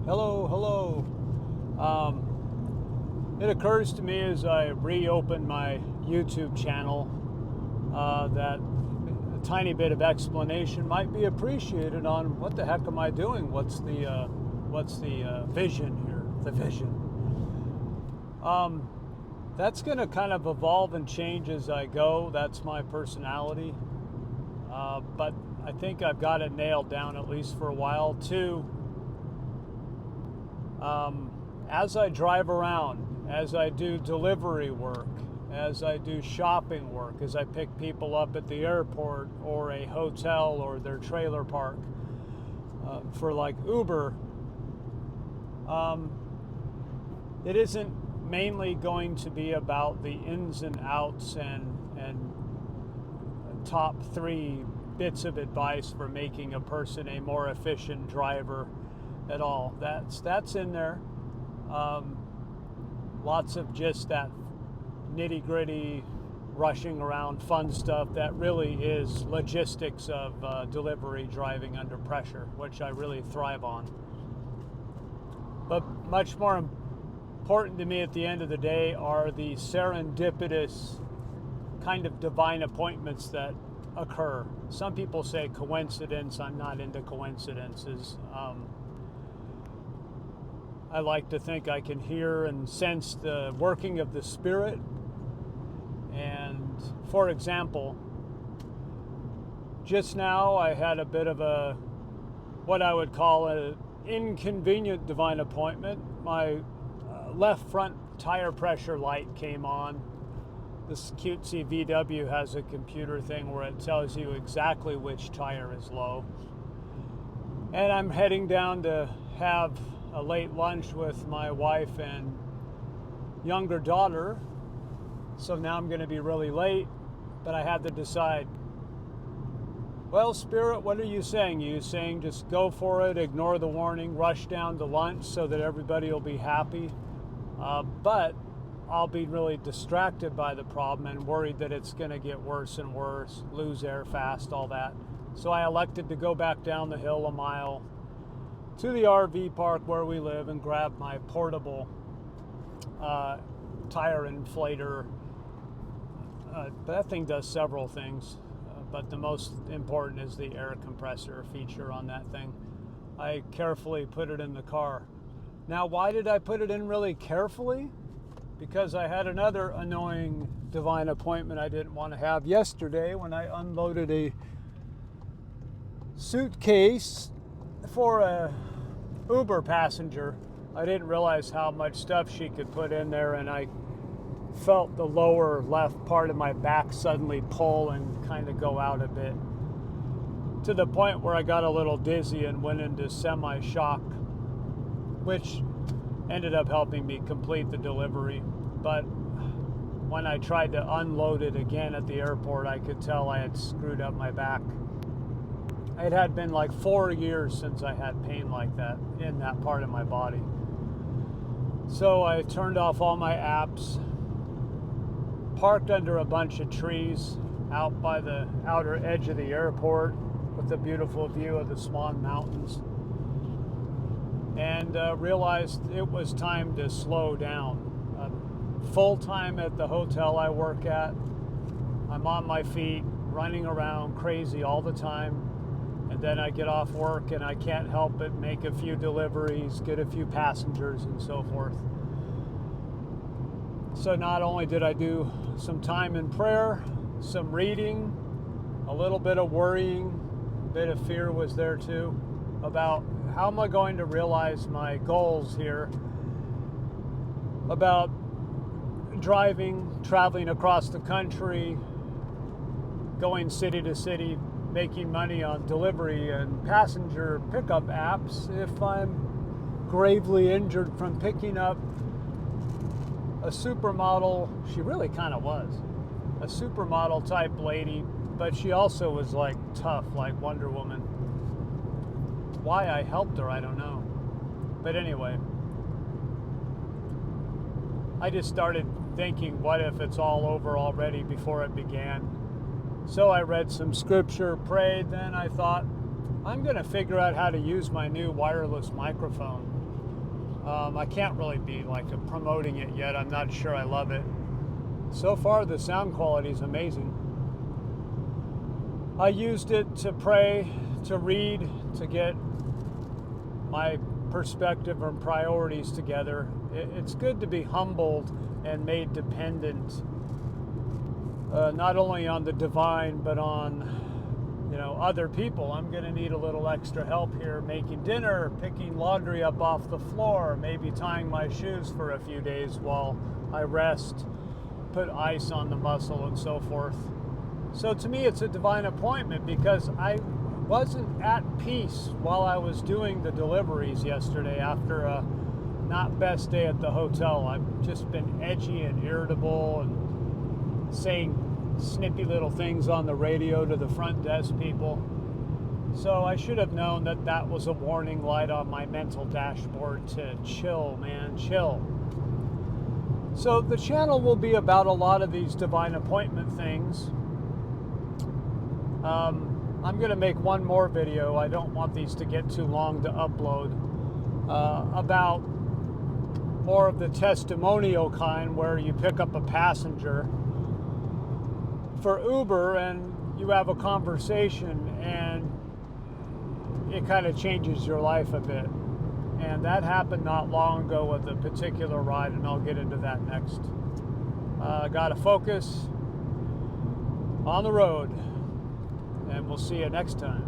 Hello. It occurs to me as I reopen my YouTube channel that a tiny bit of explanation might be appreciated on what the heck am I doing? What's the vision here? The vision. That's going to kind of evolve and change as I go. That's my personality. But I think I've got it nailed down at least for a while too. As I drive around, as I do delivery work, as I do shopping work, as I pick people up at the airport or a hotel or their trailer park for like Uber, it isn't mainly going to be about the ins and outs and top 3 bits of advice for making a person a more efficient driver at all. That's in there. Lots of just that nitty-gritty rushing around fun stuff that really is logistics of delivery driving under pressure, which I really thrive on. But much more important to me at the end of the day are the serendipitous kind of divine appointments that occur. Some people say coincidence. I'm not into coincidences. I like to think I can hear and sense the working of the Spirit. And for example, just now I had a bit of what I would call an inconvenient divine appointment. My left front tire pressure light came on. This cutesy VW has a computer thing where it tells you exactly which tire is low. And I'm heading down to have a late lunch with my wife and younger daughter. So now I'm going to be really late, but I had to decide, well, Spirit, what are you saying? Are you saying just go for it, ignore the warning, rush down to lunch so that everybody will be happy? But I'll be really distracted by the problem and worried that it's going to get worse and worse, lose air fast, all that. So I elected to go back down the hill a mile to the RV park where we live and grab my portable tire inflator. That thing does several things, but the most important is the air compressor feature on that thing. I carefully put it in the car. Now, why did I put it in really carefully? Because I had another annoying divine appointment I didn't want to have yesterday when I unloaded a suitcase for a Uber passenger. I didn't realize how much stuff she could put in there, and I felt the lower left part of my back suddenly pull and kind of go out a bit, to the point where I got a little dizzy and went into semi-shock, which ended up helping me complete the delivery. But when I tried to unload it again at the airport, I could tell I had screwed up my back. It had been like 4 years since I had pain like that in that part of my body. So I turned off all my apps, parked under a bunch of trees out by the outer edge of the airport with a beautiful view of the Swan Mountains, and realized it was time to slow down. Full time at the hotel I work at. I'm on my feet, running around crazy all the time. And then I get off work and I can't help but make a few deliveries, get a few passengers and so forth. So not only did I do some time in prayer, some reading, a little bit of worrying, a bit of fear was there too, about how am I going to realize my goals here, about driving, traveling across the country, going city to city, making money on delivery and passenger pickup apps if I'm gravely injured from picking up a supermodel. She really kind of was a supermodel type lady, but she also was like tough, like Wonder Woman. Why I helped her, I don't know. But anyway, I just started thinking, what if it's all over already before it began? So I read some scripture, prayed, then I thought, I'm going to figure out how to use my new wireless microphone. I can't really be like promoting it yet. I'm not sure I love it. So far, the sound quality is amazing. I used it to pray, to read, to get my perspective and priorities together. It's good to be humbled and made dependent, not only on the divine, but on other people. I'm going to need a little extra help here making dinner, picking laundry up off the floor, maybe tying my shoes for a few days while I rest, put ice on the muscle and so forth. So to me, it's a divine appointment because I wasn't at peace while I was doing the deliveries yesterday after a not best day at the hotel. I've just been edgy and irritable and saying snippy little things on the radio to the front desk people. So I should have known that that was a warning light on my mental dashboard to chill, man, chill. So the channel will be about a lot of these divine appointment things. I'm going to make one more video. I don't want these to get too long to upload, about more of the testimonial kind where you pick up a passenger for Uber and you have a conversation and it kind of changes your life a bit. And that happened not long ago with a particular ride, and I'll get into that next. Got to focus on the road, and we'll see you next time.